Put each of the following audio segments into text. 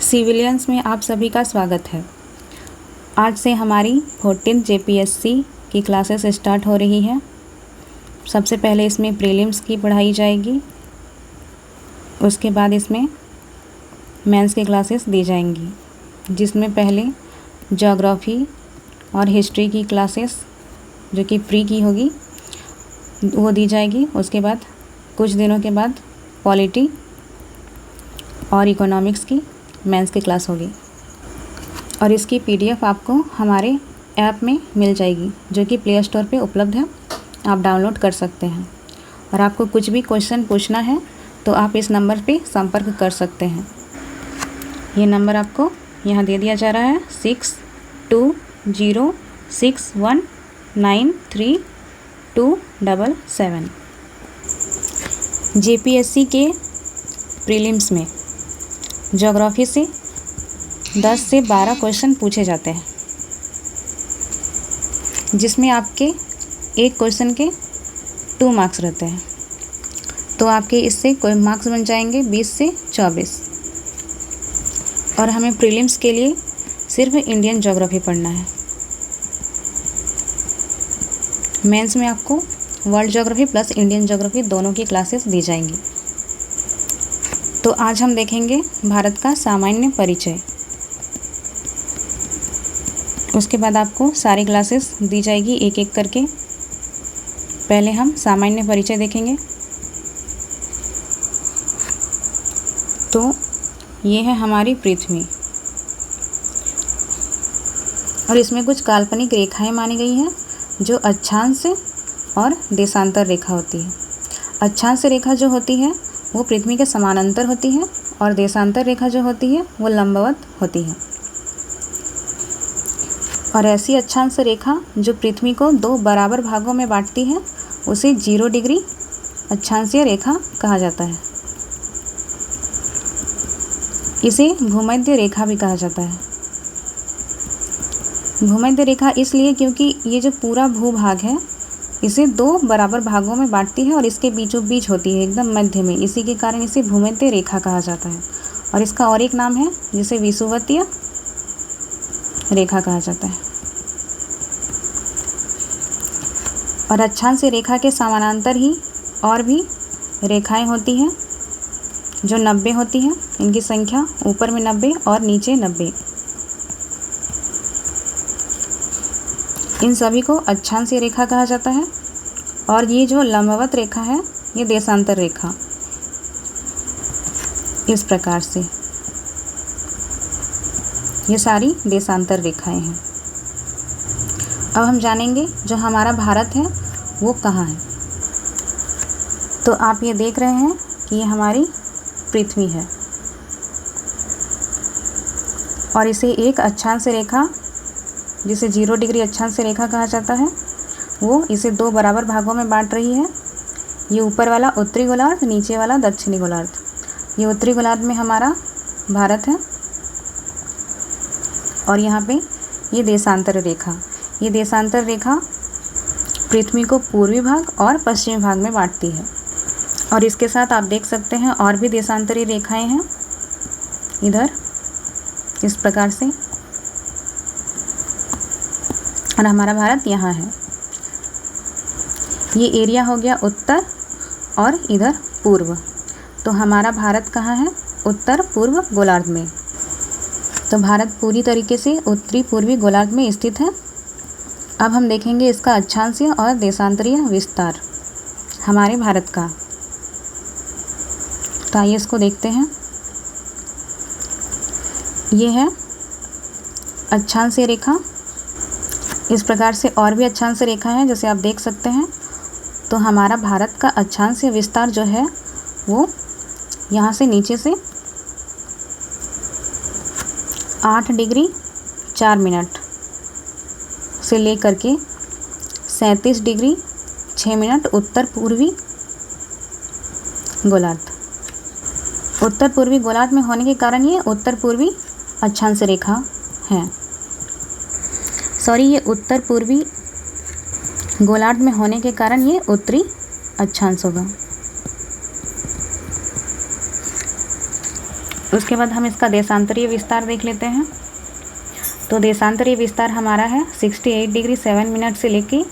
Civilians में आप सभी का स्वागत है। आज से हमारी 14 जेपीएससी की क्लासेस स्टार्ट हो रही है। सबसे पहले इसमें प्रीलिम्स की पढ़ाई जाएगी, उसके बाद इसमें मेंस की क्लासेस दी जाएंगी, जिसमें पहले ज्योग्राफी और हिस्ट्री की क्लासेस जो कि प्री की होगी वो दी जाएगी। उसके बाद कुछ दिनों के बाद पॉलिटी और इकोनॉमिक्स की मेंस की क्लास होगी और इसकी पीडीएफ आपको हमारे ऐप में मिल जाएगी जो कि प्ले स्टोर पे उपलब्ध है, आप डाउनलोड कर सकते हैं। और आपको कुछ भी क्वेश्चन पूछना है तो आप इस नंबर पे संपर्क कर सकते हैं। ये नंबर आपको यहाँ दे दिया जा रहा है 6206193277। जेपीएससी के प्रीलिम्स में ज्योग्राफी से 10 से 12 क्वेश्चन पूछे जाते हैं, जिसमें आपके एक क्वेश्चन के 2 मार्क्स रहते हैं। तो आपके इससे कोई मार्क्स बन जाएंगे 20 से 24। और हमें प्रीलिम्स के लिए सिर्फ इंडियन ज्योग्राफी पढ़ना है। मेंस में आपको world geography plus Indian geography दोनों की क्लासेस दी जाएंगी। तो आज हम देखेंगे भारत का सामान्य परिचय। उसके बाद आपको सारी क्लासेस दी जाएगी एक एक करके। पहले हम सामान्य परिचय देखेंगे। तो ये है हमारी पृथ्वी और इसमें कुछ काल्पनिक रेखाएं मानी गई हैं जो अक्षांश और देशांतर रेखा होती है। अक्षांश रेखा जो होती है वो पृथ्वी के समानांतर होती है और देशांतर रेखा जो होती है वो लंबवत होती है। और ऐसी अक्षांश रेखा जो पृथ्वी को 2 बराबर भागों में बांटती है उसे 0 डिग्री अक्षांशीय रेखा कहा जाता है। इसे भूमध्य रेखा भी कहा जाता है। भूमध्य रेखा इसलिए क्योंकि ये जो पूरा भूभाग है इसे 2 बराबर भागों में बांटती है और इसके बीचों बीच होती है एकदम मध्य में। इसी के कारण इसे भूमध्य रेखा कहा जाता है। और इसका और एक नाम है जिसे विषुवतीय रेखा कहा जाता है। और अक्षांश रेखा के समानांतर ही और भी रेखाएं होती हैं जो 90 होती हैं। इनकी संख्या ऊपर में 90 और नीचे 90। इन सभी को अक्षांश रेखा कहा जाता है। और ये जो लंबवत रेखा है ये देशांतर रेखा। इस प्रकार से ये सारी देशांतर रेखाएं हैं। अब हम जानेंगे जो हमारा भारत है वो कहाँ है। तो आप ये देख रहे हैं कि ये हमारी पृथ्वी है और इसे एक अक्षांश रेखा जिसे 0 डिग्री अक्षांश रेखा कहा जाता है वो इसे 2 बराबर भागों में बांट रही है। ये ऊपर वाला उत्तरी गोलार्ध, नीचे वाला दक्षिणी गोलार्ध। ये उत्तरी गोलार्ध में हमारा भारत है और यहाँ पे ये देशांतर रेखा। ये देशांतर रेखा पृथ्वी को पूर्वी भाग और पश्चिमी भाग में बांटती है। और इसके साथ आप देख सकते हैं और भी देशांतरी रेखाएं हैं इधर इस प्रकार से। और हमारा भारत यहाँ है। ये एरिया हो गया उत्तर और इधर पूर्व। तो हमारा भारत कहाँ है? उत्तर पूर्व गोलार्ध में। तो भारत पूरी तरीके से उत्तरी पूर्वी गोलार्ध में स्थित है। अब हम देखेंगे इसका अक्षांशीय और देशांतरीय विस्तार हमारे भारत का। तो आइए इसको देखते हैं। ये है अक्षांशीय रेखा। इस प्रकार से और भी अक्षांश रेखा है जैसे आप देख सकते हैं। तो हमारा भारत का अक्षांशीय विस्तार जो है वो यहाँ से नीचे से 8 डिग्री 4 मिनट से लेकर के 37 डिग्री 6 मिनट उत्तर पूर्वी गोलार्ध। उत्तर पूर्वी गोलार्ध में होने के कारण ये उत्तर पूर्वी अक्षांश रेखा है। ये उत्तर पूर्वी गोलार्ध में होने के कारण ये उत्तरी अक्षांश होगा। उसके बाद हम इसका देशांतरीय विस्तार देख लेते हैं। तो देशांतरीय विस्तार हमारा है 68 डिग्री 7 मिनट से लेके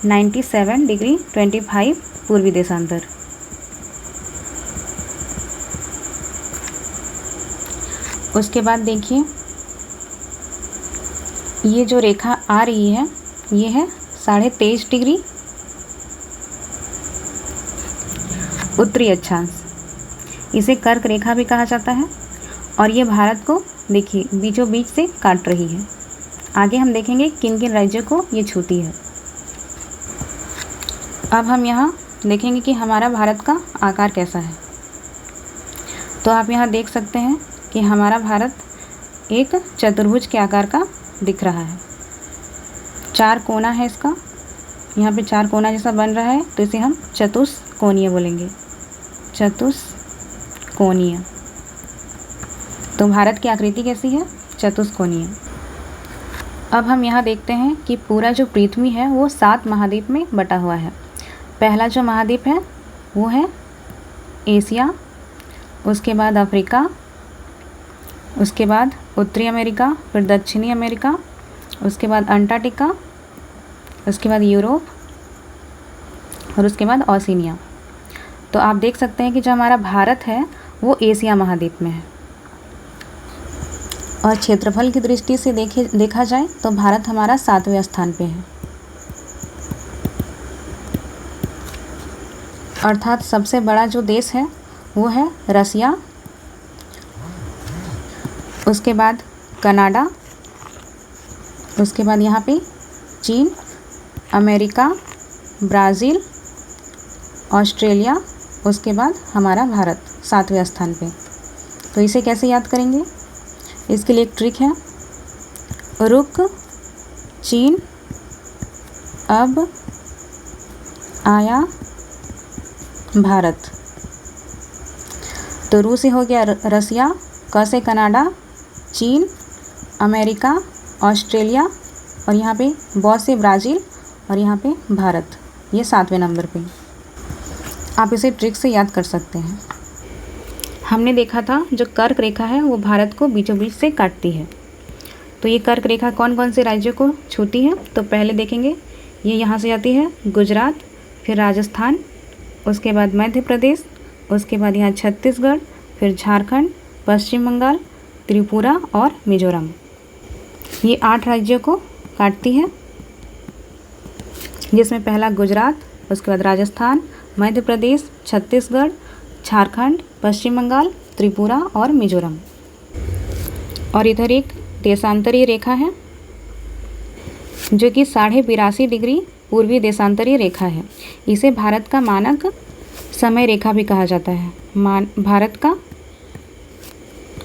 97 डिग्री 25 पूर्वी देशांतर। उसके बाद देखिए ये जो रेखा आ रही है ये है 23.5 डिग्री उत्तरी अक्षांश, इसे कर्क रेखा भी कहा जाता है। और ये भारत को देखिए बीचों बीच से काट रही है। आगे हम देखेंगे किन किन राज्यों को ये छूती है। अब हम यहाँ देखेंगे कि हमारा भारत का आकार कैसा है। तो आप यहाँ देख सकते हैं कि हमारा भारत एक चतुर्भुज के आकार का दिख रहा है। 4 कोना है इसका, यहाँ पे 4 कोना जैसा बन रहा है, तो इसे हम चतुष्कोणीय बोलेंगे, चतुष्कोणीय। तो भारत की आकृति कैसी है? चतुष्कोणीय। अब हम यहाँ देखते हैं कि पूरा जो पृथ्वी है वो 7 महाद्वीप में बटा हुआ है। पहला जो महाद्वीप है वो है एशिया, उसके बाद अफ्रीका, उसके बाद उत्तरी अमेरिका, फिर दक्षिणी अमेरिका, उसके बाद अंटार्कटिका, उसके बाद यूरोप और उसके बाद ओशिनिया। तो आप देख सकते हैं कि जो हमारा भारत है वो एशिया महाद्वीप में है। और क्षेत्रफल की दृष्टि से देखा जाए तो भारत हमारा 7वें स्थान पे है, अर्थात सबसे बड़ा जो देश है वो है रसिया, उसके बाद कनाडा, उसके बाद यहाँ पे चीन, अमेरिका, ब्राज़ील, ऑस्ट्रेलिया, उसके बाद हमारा भारत 7वें स्थान पे। तो इसे कैसे याद करेंगे? इसके लिए एक ट्रिक है, रुक चीन अब आया भारत। तो रू से हो गया रसिया, क से कनाडा, चीन, अमेरिका, ऑस्ट्रेलिया और यहाँ पे ब से ब्राज़ील और यहाँ पे भारत, ये 7वें नंबर पे। आप इसे ट्रिक से याद कर सकते हैं। हमने देखा था जो कर्क रेखा है वो भारत को बीचों बीच से काटती है। तो ये कर्क रेखा कौन कौन से राज्यों को छूती है? तो पहले देखेंगे ये यहाँ से आती है गुजरात, फिर राजस्थान, उसके बाद मध्य प्रदेश, उसके बाद यहाँ छत्तीसगढ़, फिर झारखंड, पश्चिम बंगाल, त्रिपुरा और मिजोरम। ये 8 राज्यों को काटती है, जिसमें पहला गुजरात, उसके बाद राजस्थान, मध्य प्रदेश, छत्तीसगढ़, झारखंड, पश्चिम बंगाल, त्रिपुरा और मिजोरम। और इधर एक देशांतरीय रेखा है जो कि 82.5 डिग्री पूर्वी देशांतरीय रेखा है। इसे भारत का मानक समय रेखा भी कहा जाता है। भारत का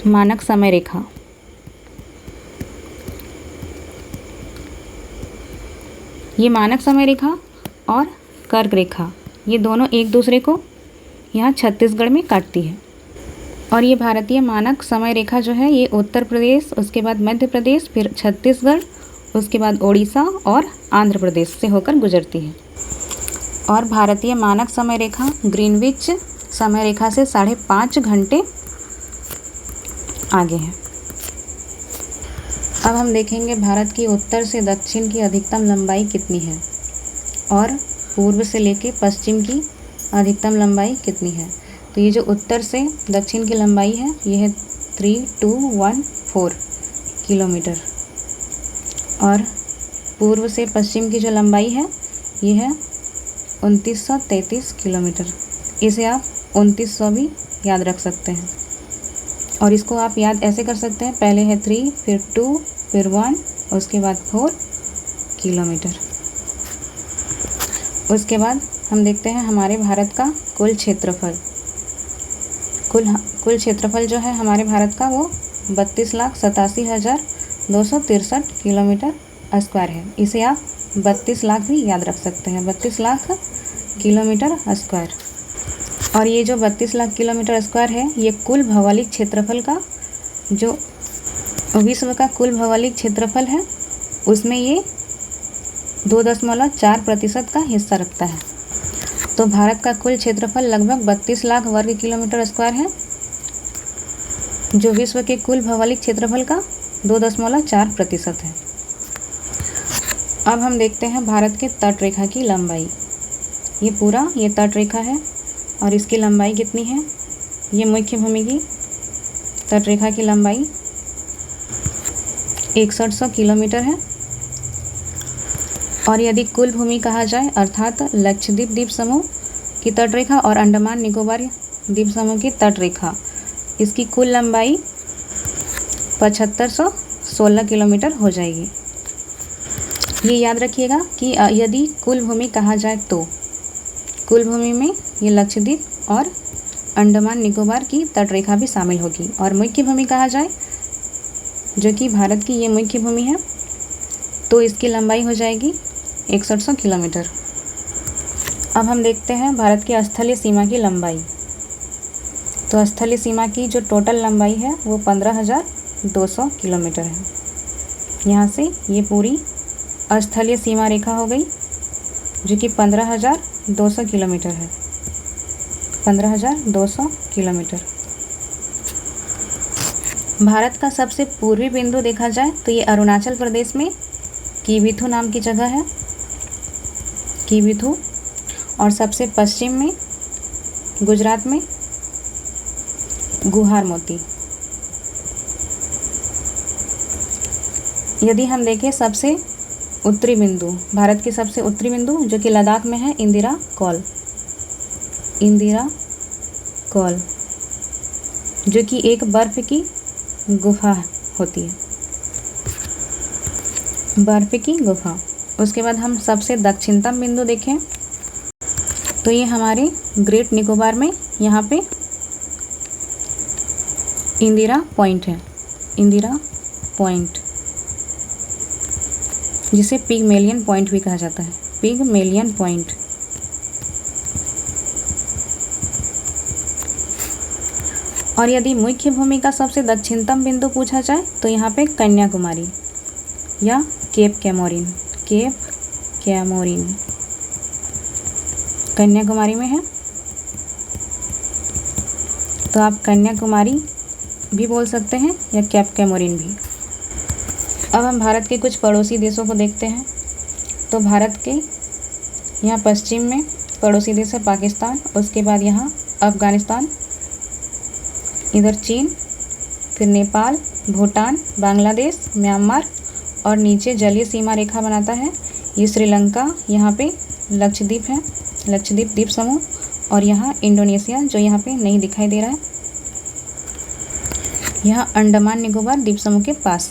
मानक समय रेखा। ये मानक समय रेखा और कर्क रेखा ये दोनों एक दूसरे को यहाँ छत्तीसगढ़ में काटती है। और ये भारतीय मानक समय रेखा जो है ये उत्तर प्रदेश, उसके बाद मध्य प्रदेश, फिर छत्तीसगढ़, उसके बाद ओडिशा और आंध्र प्रदेश से होकर गुजरती है। और भारतीय मानक समय रेखा ग्रीनविच समय रेखा से 5.5 घंटे आगे है। अब हम देखेंगे भारत की उत्तर से दक्षिण की अधिकतम लंबाई कितनी है और पूर्व से लेके पश्चिम की अधिकतम लंबाई कितनी है। तो ये जो उत्तर से दक्षिण की लंबाई है ये है 3214 किलोमीटर और पूर्व से पश्चिम की जो लंबाई है ये है 2933 किलोमीटर। इसे आप 2900 भी याद रख सकते हैं। और इसको आप याद ऐसे कर सकते हैं, पहले है 3, फिर 2, फिर 1, उसके बाद 4 किलोमीटर। उसके बाद हम देखते हैं हमारे भारत का कुल क्षेत्रफल। कुल क्षेत्रफल जो है हमारे भारत का वो 32,87,263 किलोमीटर स्क्वायर है। इसे आप 32 लाख भी याद रख सकते हैं, 32 लाख किलोमीटर स्क्वायर। और ये जो 32 लाख किलोमीटर स्क्वायर है ये कुल भौगोलिक क्षेत्रफल का जो विश्व का कुल भौगोलिक क्षेत्रफल है उसमें ये 2.4% का हिस्सा रखता है। तो भारत का कुल क्षेत्रफल लगभग 32 लाख वर्ग किलोमीटर स्क्वायर है। जो विश्व के कुल भौगोलिक क्षेत्रफल का 2.4% है। अब हम देखते हैं भारत के तट रेखा की लंबाई। ये तट रेखा है और इसकी लंबाई कितनी है? ये मुख्य भूमि की तट रेखा की लंबाई 6100 किलोमीटर है। और यदि कुल भूमि कहा जाए अर्थात लक्षद्वीप द्वीप समूह की तट रेखा और अंडमान निकोबार द्वीप समूह की तट रेखा, इसकी कुल लंबाई 7516 किलोमीटर हो जाएगी। ये याद रखिएगा कि यदि कुल भूमि कहा जाए तो कुल भूमि में ये लक्षद्वीप और अंडमान निकोबार की तट रेखा भी शामिल होगी। और मुख्य भूमि कहा जाए, जो कि भारत की ये मुख्य भूमि है, तो इसकी लंबाई हो जाएगी 6100 किलोमीटर। अब हम देखते हैं भारत की स्थलीय सीमा की लंबाई। तो स्थलीय सीमा की जो टोटल लंबाई है वो 15200 किलोमीटर है। यहाँ से ये पूरी स्थलीय सीमा रेखा हो गई, जो कि 15200 किलोमीटर है। 15200 किलोमीटर। भारत का सबसे पूर्वी बिंदु देखा जाए तो ये अरुणाचल प्रदेश में कीबिथु नाम की जगह है, कीबिथु। और सबसे पश्चिम में गुजरात में गुहार मोती। यदि हम देखें सबसे उत्तरी बिंदु, भारत की सबसे उत्तरी बिंदु जो कि लद्दाख में है, इंदिरा कॉल, इंदिरा कॉल, जो कि एक बर्फ की गुफा होती है, बर्फ की गुफा। उसके बाद हम सबसे दक्षिणतम बिंदु देखें तो ये हमारे ग्रेट निकोबार में यहाँ पे इंदिरा पॉइंट है, इंदिरा पॉइंट, जिसे पिगमेलियन पॉइंट भी कहा जाता है, पिगमेलियन पॉइंट। और यदि मुख्य भूमि का सबसे दक्षिणतम बिंदु पूछा जाए तो यहाँ पे कन्याकुमारी या cape Comorin, cape Comorin Kanyakumari में है। तो आप कन्याकुमारी भी बोल सकते हैं या कैप कैमोरिन भी। अब हम भारत के कुछ पड़ोसी देशों को देखते हैं। तो भारत के यहाँ पश्चिम में पड़ोसी देश है पाकिस्तान, उसके बाद यहाँ अफ़गानिस्तान, इधर चीन, फिर नेपाल, भूटान, बांग्लादेश, म्यांमार और नीचे जलीय सीमा रेखा बनाता है ये श्रीलंका। यहाँ पे लक्षद्वीप है, लक्षद्वीप द्वीप समूह, और यहाँ इंडोनेशिया जो यहाँ पे नहीं दिखाई दे रहा है, यहाँ अंडमान निकोबार द्वीप समूह के पास।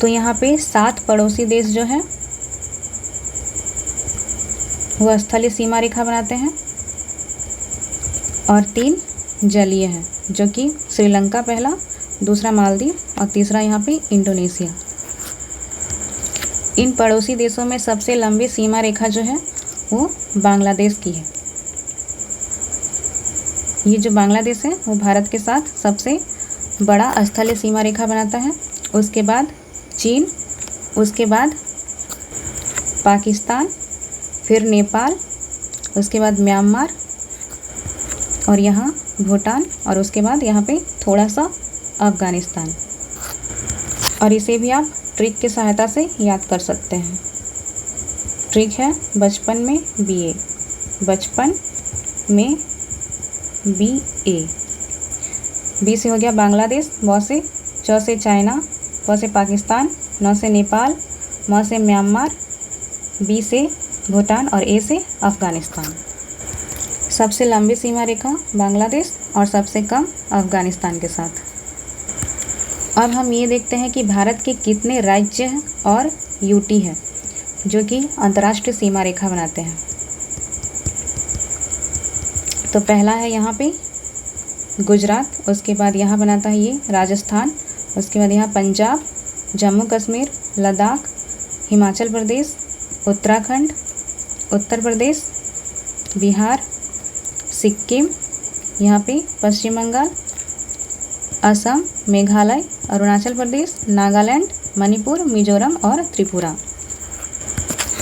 तो यहाँ पे 7 पड़ोसी देश जो है वो स्थलीय सीमा रेखा बनाते हैं और 3 जलीय है, जो कि श्रीलंका पहला, दूसरा मालदीव और तीसरा यहाँ पे इंडोनेशिया। इन पड़ोसी देशों में सबसे लंबी सीमा रेखा जो है वो बांग्लादेश की है। ये जो बांग्लादेश है वो भारत के साथ सबसे बड़ा स्थलीय सीमा रेखा बनाता है। उसके बाद चीन, उसके बाद पाकिस्तान, फिर नेपाल, उसके बाद म्यांमार और यहाँ भूटान, और उसके बाद यहाँ पे थोड़ा सा अफ़गानिस्तान। और इसे भी आप ट्रिक की सहायता से याद कर सकते हैं। ट्रिक है बचपन में BA, बचपन में BA। B से हो गया बांग्लादेश, ब से, च से चाइना, प से पाकिस्तान, न से नेपाल, म से म्यांमार, B से भूटान और A से अफ़गानिस्तान। सबसे लंबी सीमा रेखा बांग्लादेश और सबसे कम अफ़गानिस्तान के साथ। अब हम ये देखते हैं कि भारत के कितने राज्य और यूटी है जो कि अंतर्राष्ट्रीय सीमा रेखा बनाते हैं। तो पहला है यहाँ पे गुजरात, उसके बाद यहाँ बनाता है ये राजस्थान, उसके बाद यहाँ पंजाब, जम्मू कश्मीर, लद्दाख, हिमाचल प्रदेश, उत्तराखंड, उत्तर प्रदेश, बिहार, सिक्किम, यहाँ पे पश्चिम बंगाल, असम, मेघालय, अरुणाचल प्रदेश, नागालैंड, मणिपुर, मिजोरम और त्रिपुरा।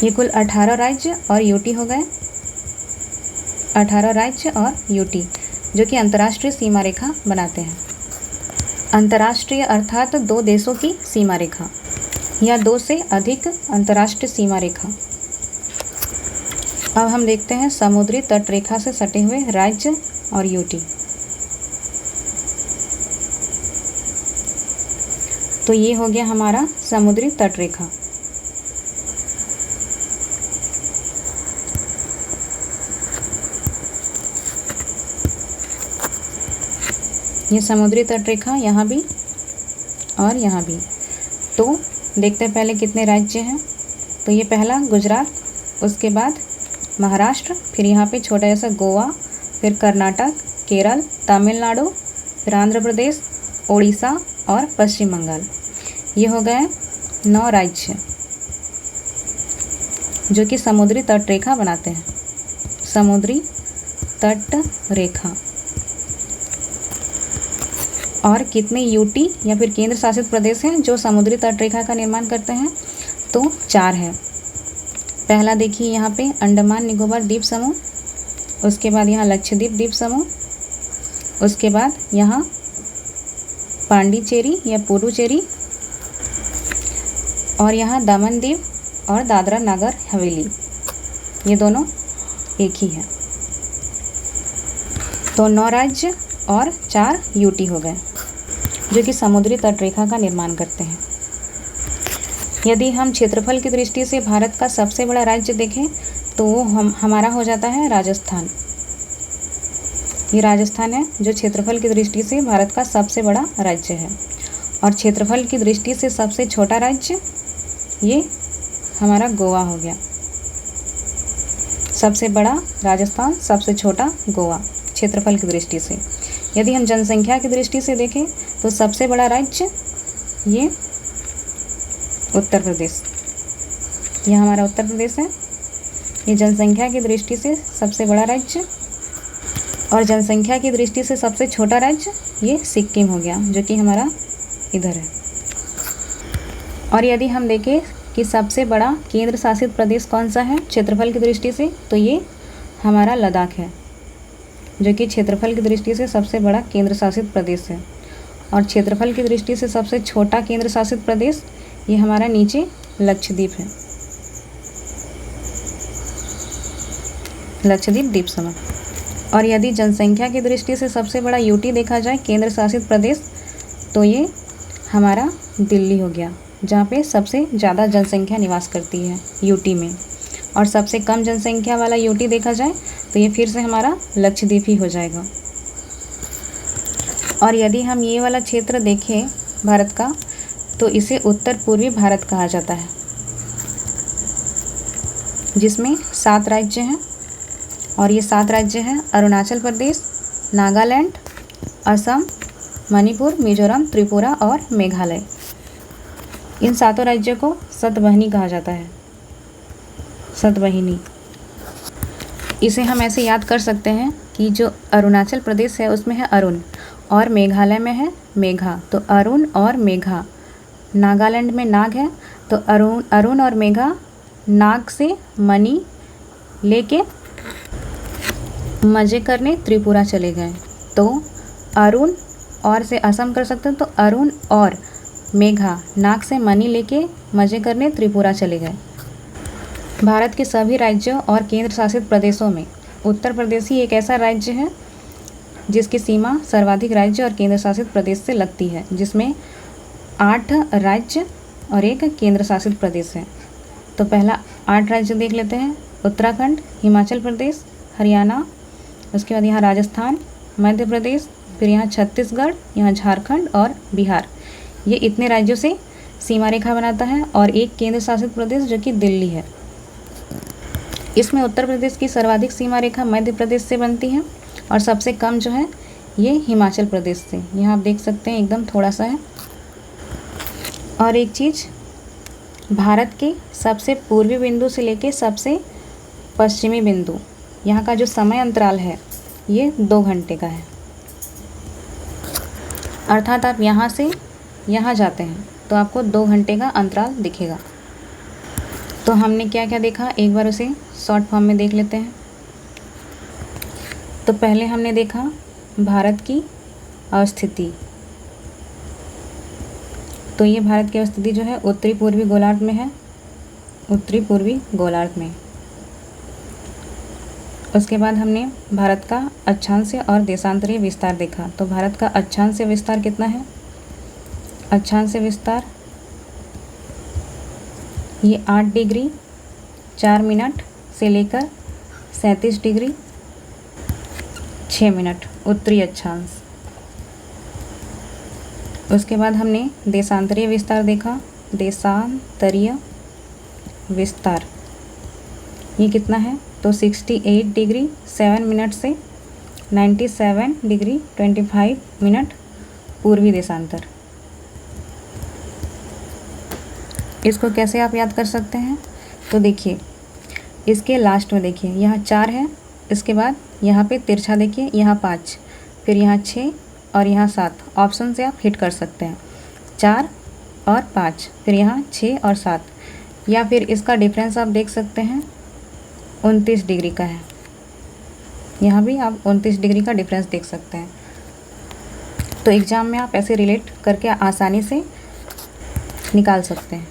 ये कुल 18 राज्य और यूटी हो गए, 18 राज्य और यूटी जो कि अंतर्राष्ट्रीय सीमा रेखा बनाते हैं। अंतर्राष्ट्रीय अर्थात दो देशों की सीमा रेखा या दो से अधिक अंतर्राष्ट्रीय सीमा रेखा। अब हम देखते हैं समुद्री तट रेखा से सटे हुए राज्य और यूटी। तो ये हो गया हमारा समुद्री तट रेखा। ये समुद्री तट रेखा यहाँ भी और यहाँ भी। तो देखते हैं पहले कितने राज्य हैं। तो ये पहला गुजरात, उसके बाद महाराष्ट्र, फिर यहाँ पे छोटा जैसा गोवा, फिर कर्नाटक, केरल, तमिलनाडु, फिर आंध्र प्रदेश, उड़ीसा और पश्चिम बंगाल। ये हो गए 9 राज्य जो कि समुद्री तट रेखा बनाते हैं। समुद्री तट रेखा। और कितने यूटी या फिर केंद्र शासित प्रदेश हैं जो समुद्री तट रेखा का निर्माण करते हैं? तो 4 है। पहला देखिए यहाँ पे अंडमान निकोबार द्वीप समूह, उसके बाद यहाँ लक्षद्वीप द्वीप समूह, उसके बाद यहाँ पांडिचेरी या पुडुचेरी, और यहाँ दमन दीव और दादरा नगर हवेली। ये दोनों एक ही है। तो 9 राज्य और 4 यूटी हो गए जो कि समुद्री तट रेखा का निर्माण करते हैं। यदि हम क्षेत्रफल की दृष्टि से भारत का सबसे बड़ा राज्य देखें तो वो हमारा हो जाता है राजस्थान। ये राजस्थान है जो क्षेत्रफल की दृष्टि से भारत का सबसे बड़ा राज्य है। और क्षेत्रफल की दृष्टि से सबसे छोटा राज्य ये हमारा गोवा हो गया। सबसे बड़ा राजस्थान, सबसे छोटा गोवा क्षेत्रफल की दृष्टि से। यदि हम जनसंख्या की दृष्टि से देखें तो सबसे बड़ा राज्य ये उत्तर प्रदेश, यह हमारा उत्तर प्रदेश है। ये जनसंख्या की दृष्टि से सबसे बड़ा राज्य। और जनसंख्या की दृष्टि से सबसे छोटा राज्य ये सिक्किम हो गया जो कि हमारा इधर है। और यदि हम देखें कि सबसे बड़ा केंद्र शासित प्रदेश कौन सा है क्षेत्रफल की दृष्टि से, तो ये हमारा लद्दाख है जो कि क्षेत्रफल की दृष्टि से सबसे बड़ा केंद्र शासित प्रदेश है। और क्षेत्रफल की दृष्टि से सबसे छोटा केंद्र शासित प्रदेश ये हमारा नीचे लक्षद्वीप है, लक्षद्वीप द्वीप समूह। और यदि जनसंख्या की दृष्टि से सबसे बड़ा यूटी देखा जाए केंद्र शासित प्रदेश, तो ये हमारा दिल्ली हो गया जहाँ पे सबसे ज़्यादा जनसंख्या निवास करती है यूटी में। और सबसे कम जनसंख्या वाला यूटी देखा जाए तो ये फिर से हमारा लक्षद्वीप ही हो जाएगा। और यदि हम ये वाला क्षेत्र देखें भारत का, तो इसे उत्तर पूर्वी भारत कहा जाता है, जिसमें 7 राज्य हैं। और ये 7 राज्य हैं अरुणाचल प्रदेश, नागालैंड, असम, मणिपुर, मिजोरम, त्रिपुरा और मेघालय। इन 7 राज्यों को सतबहिनी कहा जाता है, सतबहिनी। इसे हम ऐसे याद कर सकते हैं कि जो अरुणाचल प्रदेश है उसमें है अरुण, और मेघालय में है मेघा। तो अरुण और मेघा। नागालैंड में नाग है, तो अरुण और मेघा नाग से मणि लेके मज़े करने त्रिपुरा चले गए। तो अरुण और से असम कर सकते हैं, तो अरुण और मेघा नाग से मणि लेके मज़े करने त्रिपुरा चले गए। भारत के सभी राज्यों और केंद्र शासित प्रदेशों में उत्तर प्रदेश ही एक ऐसा राज्य है जिसकी सीमा सर्वाधिक राज्य और केंद्र शासित प्रदेश से लगती है, जिसमें 8 राज्य और 1 केंद्र शासित प्रदेश है। तो पहला 8 राज्य देख लेते हैं। उत्तराखंड, हिमाचल प्रदेश, हरियाणा, उसके बाद यहाँ राजस्थान, मध्य प्रदेश, फिर यहाँ छत्तीसगढ़, यहाँ झारखंड और बिहार। ये इतने राज्यों से सीमा रेखा बनाता है। और 1 केंद्र शासित प्रदेश जो कि दिल्ली है। इसमें उत्तर प्रदेश की सर्वाधिक सीमा रेखा मध्य प्रदेश से बनती है और सबसे कम जो है ये हिमाचल प्रदेश से। यहाँ आप देख सकते हैं एकदम थोड़ा सा है। और एक चीज़, भारत के सबसे पूर्वी बिंदु से लेके सबसे पश्चिमी बिंदु, यहाँ का जो समय अंतराल है ये 2 घंटे का है। अर्थात आप यहाँ से यहाँ जाते हैं तो आपको 2 घंटे का अंतराल दिखेगा। तो हमने क्या क्या देखा, एक बार उसे शॉर्ट फॉर्म में देख लेते हैं। तो पहले हमने देखा भारत की अवस्थिति, तो ये भारत की स्थिति जो है उत्तरी पूर्वी गोलार्ध में है, उत्तरी पूर्वी गोलार्ध में। उसके बाद हमने भारत का अक्षांशीय और देशांतरीय विस्तार देखा। तो भारत का अक्षांशीय विस्तार कितना है? अक्षांशीय विस्तार ये 8 डिग्री 4 मिनट से लेकर 37 डिग्री 6 मिनट उत्तरी अक्षांश। उसके बाद हमने देशांतरीय विस्तार देखा। देशांतरीय विस्तार ये कितना है? तो 68 डिग्री 7 मिनट से 97 डिग्री 25 मिनट पूर्वी देशांतर। इसको कैसे आप याद कर सकते हैं? तो देखिए इसके लास्ट में देखिए यहाँ 4 है, इसके बाद यहाँ पे तिरछा देखिए, यहाँ 5, फिर यहाँ 6 और यहाँ 7। ऑप्शन से आप हिट कर सकते हैं 4 और 5, फिर यहाँ 6 और 7, या फिर इसका डिफरेंस आप देख सकते हैं 29 डिग्री का है। यहाँ भी आप 29 डिग्री का डिफरेंस देख सकते हैं। तो एग्ज़ाम में आप ऐसे रिलेट करके आसानी से निकाल सकते हैं।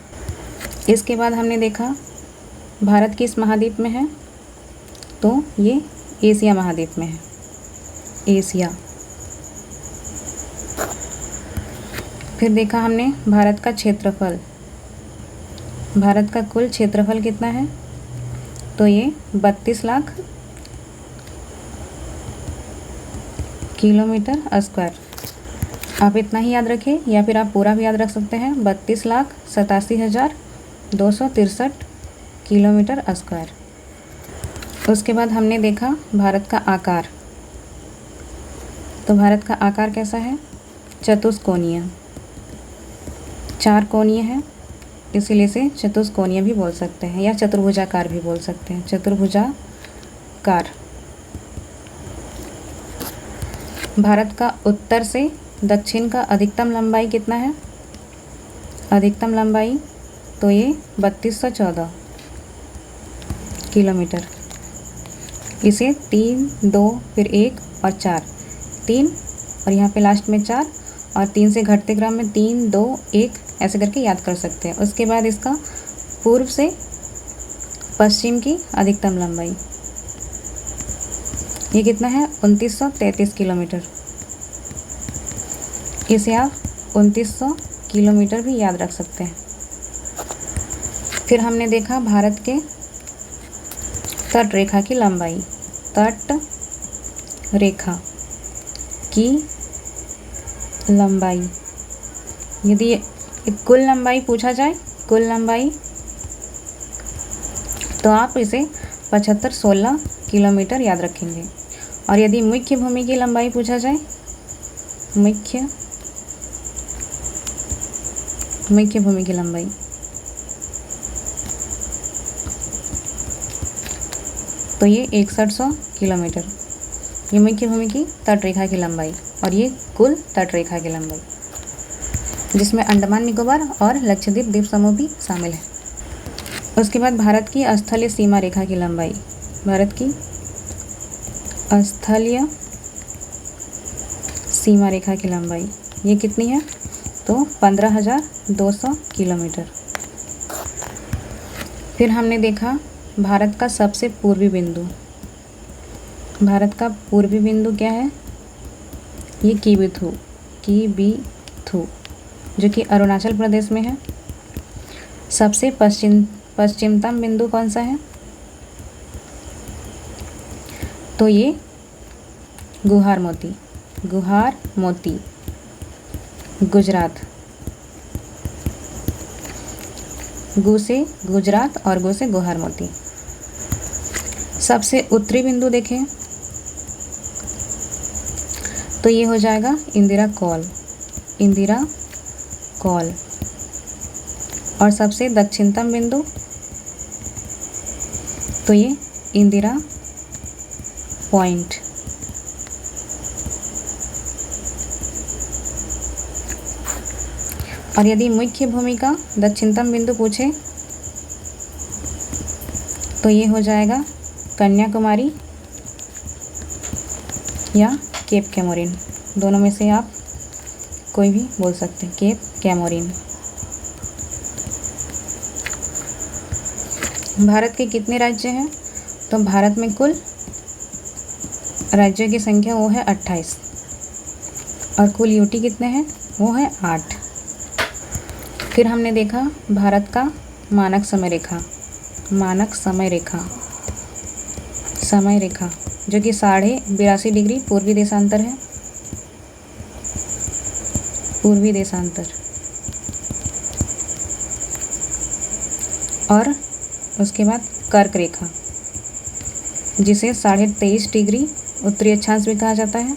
इसके बाद हमने देखा भारत किस महाद्वीप में है? तो ये एशिया महाद्वीप में है, एशिया। फिर देखा हमने भारत का क्षेत्रफल। भारत का कुल क्षेत्रफल कितना है? तो ये 32 लाख किलोमीटर स्क्वायर। आप इतना ही याद रखें या फिर आप पूरा भी याद रख सकते हैं, 32,87,263 किलोमीटर स्क्वायर। उसके बाद हमने देखा भारत का आकार। तो भारत का आकार कैसा है? चतुष्कोणीय, 4 कोणीय है, इसीलिए से चतुष्कोणीय भी बोल सकते हैं या चतुर्भुजाकार भी बोल सकते हैं, चतुर्भुजाकार। भारत का उत्तर से दक्षिण का अधिकतम लंबाई कितना है? अधिकतम लंबाई तो ये 3214 किलोमीटर। इसे 3, 2 फिर 1 और 4, 3 और यहाँ पे लास्ट में 4 और 3 से घटते क्रम में 3, 2, 1 ऐसे करके याद कर सकते हैं। उसके बाद इसका पूर्व से पश्चिम की अधिकतम लंबाई ये कितना है? 2933 किलोमीटर। इसे आप 2900 किलोमीटर भी याद रख सकते हैं। फिर हमने देखा भारत के तट रेखा की लंबाई। तट रेखा की लंबाई, यदि कुल लंबाई पूछा जाए, कुल लंबाई, तो आप इसे 7516 किलोमीटर याद रखेंगे। और यदि मुख्य भूमि की लंबाई पूछा जाए, मुख्य भूमि की लंबाई, तो ये 6100 किलोमीटर। ये मुख्य भूमि की तट रेखा की लंबाई और ये कुल तट रेखा की लंबाई, जिसमें अंडमान निकोबार और लक्षद्वीप द्वीप समूह भी शामिल है। उसके बाद भारत की स्थलीय सीमा रेखा की लंबाई। भारत की स्थलीय सीमा रेखा की लंबाई ये कितनी है? तो 15,200 किलोमीटर। फिर हमने देखा भारत का सबसे पूर्वी बिंदु। भारत का पूर्वी बिंदु क्या है? ये किबिथु, जो कि अरुणाचल प्रदेश में है। सबसे पश्चिमतम बिंदु कौन सा है? तो ये गुहार मोती, गुजरात। गु से गुजरात और गो से गुहार मोती। सबसे उत्तरी बिंदु देखें तो ये हो जाएगा इंदिरा कॉल। और सबसे दक्षिणतम बिंदु तो ये इंदिरा पॉइंट। और यदि मुख्य भूमि का दक्षिणतम बिंदु पूछे तो ये हो जाएगा कन्याकुमारी या केप कैमोरिन। दोनों में से आप कोई भी बोल सकते हैं, केप कैमोरिन। भारत के कितने राज्य हैं? तो भारत में कुल राज्यों की संख्या वो है 28 और कुल यूटी कितने हैं? वो है 8। फिर हमने देखा भारत का मानक समय रेखा, मानक समय रेखा जो कि 82.5 डिग्री पूर्वी देशांतर है, पूर्वी देशांतर। और उसके बाद कर्क रेखा जिसे 23.5 डिग्री उत्तरी अक्षांश भी कहा जाता है।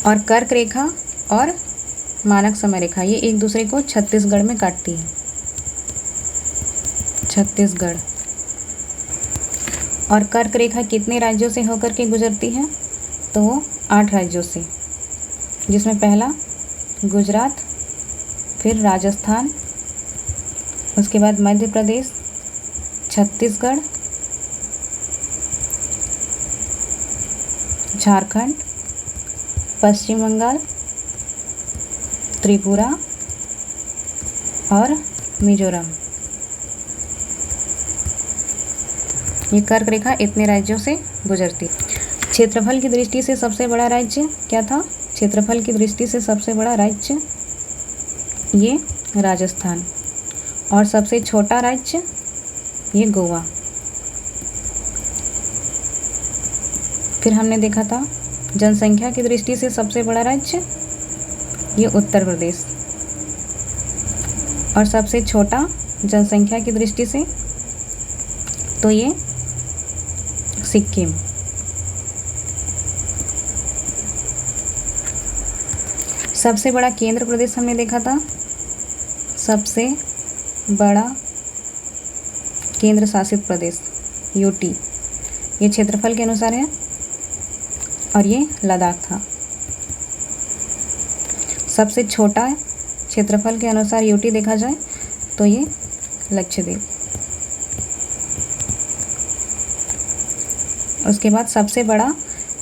और कर्क रेखा और मानक समय रेखा ये एक दूसरे को छत्तीसगढ़ में काटती है, छत्तीसगढ़। और कर्क रेखा कितने राज्यों से होकर के गुजरती है? तो वो 8 राज्यों से, जिसमें पहला गुजरात, फिर राजस्थान, उसके बाद मध्य प्रदेश, छत्तीसगढ़, झारखंड, पश्चिम बंगाल, त्रिपुरा और मिजोरम। ये कर्क रेखा इतने राज्यों से गुजरती। क्षेत्रफल की दृष्टि से सबसे बड़ा राज्य क्या था? क्षेत्रफल की दृष्टि से सबसे बड़ा राज्य ये राजस्थान, और सबसे छोटा राज्य ये गोवा। फिर हमने देखा था जनसंख्या की दृष्टि से सबसे बड़ा राज्य ये उत्तर प्रदेश, और सबसे छोटा जनसंख्या की दृष्टि से तो ये सिक्किम। सबसे बड़ा केंद्र प्रदेश हमने देखा था, सबसे बड़ा केंद्र शासित प्रदेश यूटी, ये क्षेत्रफल के अनुसार है और ये लद्दाख था। सबसे छोटा क्षेत्रफल के अनुसार यूटी देखा जाए तो ये लक्षद्वीप। उसके बाद सबसे बड़ा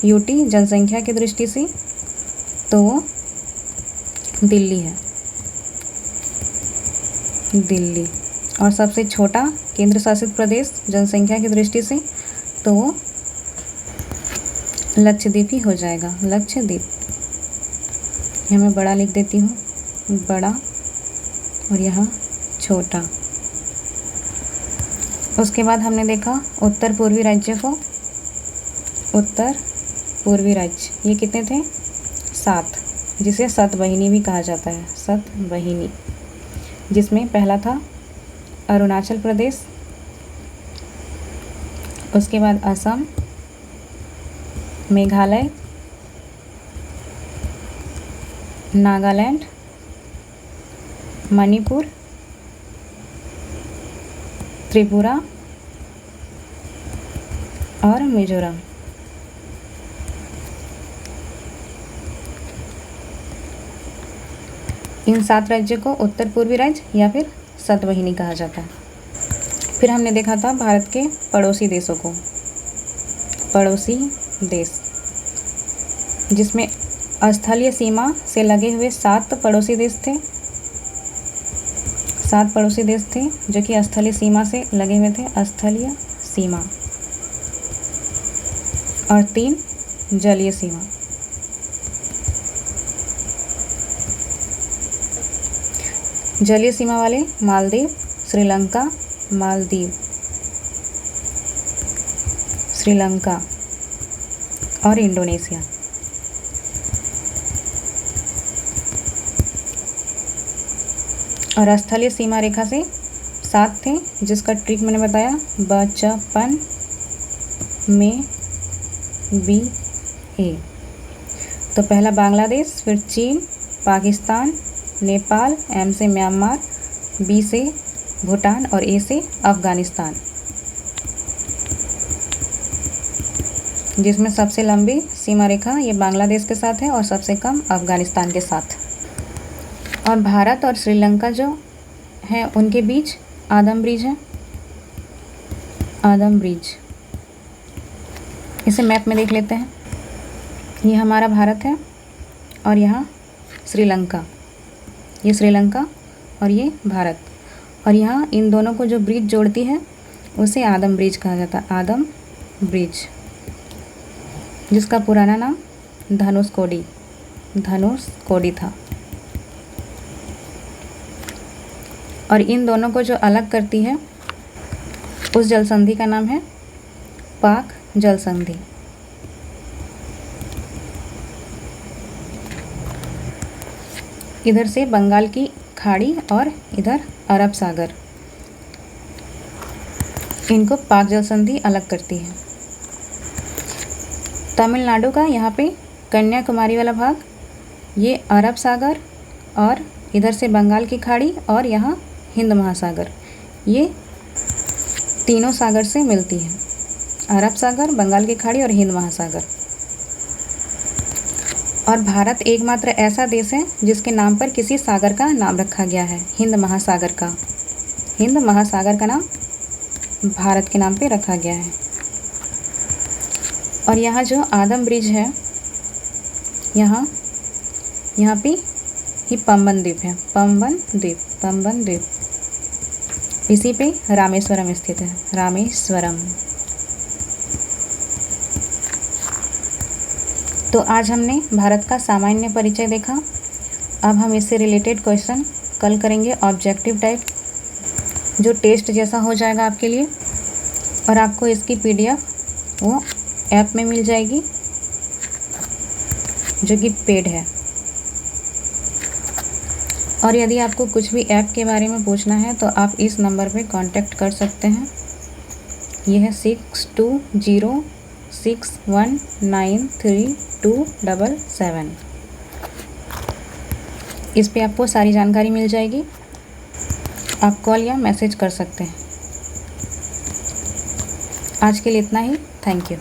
यूटी जनसंख्या की दृष्टि से तो वो दिल्ली है, दिल्ली। और सबसे छोटा केंद्र शासित प्रदेश जनसंख्या की दृष्टि से तो वो लक्षद्वीप ही हो जाएगा, लक्षद्वीप। यहाँ मैं बड़ा लिख देती हूँ, बड़ा, और यहाँ छोटा। उसके बाद हमने देखा उत्तर पूर्वी राज्यों को। उत्तर पूर्वी राज्य ये कितने थे? 7, जिसे सतवाहिनी भी कहा जाता है, सतवाहिनी। जिसमें पहला था अरुणाचल प्रदेश, उसके बाद असम, मेघालय, नागालैंड, मणिपुर, त्रिपुरा और मिजोरम। इन 7 राज्यों को उत्तर पूर्वी राज्य या फिर सतवाहिनी कहा जाता है। फिर हमने देखा था भारत के पड़ोसी देशों को, पड़ोसी देश, जिसमें स्थलीय सीमा से लगे हुए 7 पड़ोसी देश थे। 7 पड़ोसी देश थे जो कि स्थलीय सीमा से लगे हुए थे, स्थलीय सीमा, और 3 जलीय सीमा। जलीय सीमा वाले मालदीव, श्रीलंका, मालदीव, श्रीलंका और इंडोनेशिया। और स्थलीय सीमा रेखा से 7 थे, जिसका ट्रिक मैंने बताया, बचपन में बी ए। तो पहला बांग्लादेश, फिर चीन, पाकिस्तान, नेपाल, एम से म्यांमार, बी से भूटान और ए से अफ़गानिस्तान। जिसमें सबसे लंबी सीमा रेखा ये बांग्लादेश के साथ है और सबसे कम अफ़गानिस्तान के साथ। और भारत और श्रीलंका जो है उनके बीच आदम ब्रिज है, आदम ब्रिज। इसे मैप में देख लेते हैं। ये हमारा भारत है और यहाँ श्रीलंका, ये श्रीलंका और ये भारत। और यहाँ इन दोनों को जो ब्रिज जोड़ती है उसे आदम ब्रिज कहा जाता है, आदम ब्रिज, जिसका पुराना नाम धनुषकोडी था। और इन दोनों को जो अलग करती है उस जल संधि का नाम है पाक जल संधि। इधर से बंगाल की खाड़ी और इधर अरब सागर, इनको पाक जल संधि अलग करती है। तमिलनाडु का यहाँ पे कन्याकुमारी वाला भाग, ये अरब सागर और इधर से बंगाल की खाड़ी और यहाँ हिंद महासागर, ये तीनों सागर से मिलती है, अरब सागर, बंगाल की खाड़ी और हिंद महासागर। और भारत एकमात्र ऐसा देश है जिसके नाम पर किसी सागर का नाम रखा गया है, हिंद महासागर का। हिंद महासागर का नाम भारत के नाम पे रखा गया है। और यहाँ जो आदम ब्रिज है, यहाँ पे ही पंबन द्वीप है, पंबन द्वीप, इसी पे रामेश्वरम स्थित है, रामेश्वरम। तो आज हमने भारत का सामान्य परिचय देखा। अब हम इससे रिलेटेड क्वेश्चन कल करेंगे, ऑब्जेक्टिव टाइप, जो टेस्ट जैसा हो जाएगा आपके लिए। और आपको इसकी PDF वो ऐप में मिल जाएगी जो कि पेड है। और यदि आपको कुछ भी ऐप के बारे में पूछना है तो आप इस नंबर पे कांटेक्ट कर सकते हैं। यह है 6206193277। इस पे आपको सारी जानकारी मिल जाएगी, आप कॉल या मैसेज कर सकते हैं। आज के लिए इतना ही, थैंक यू।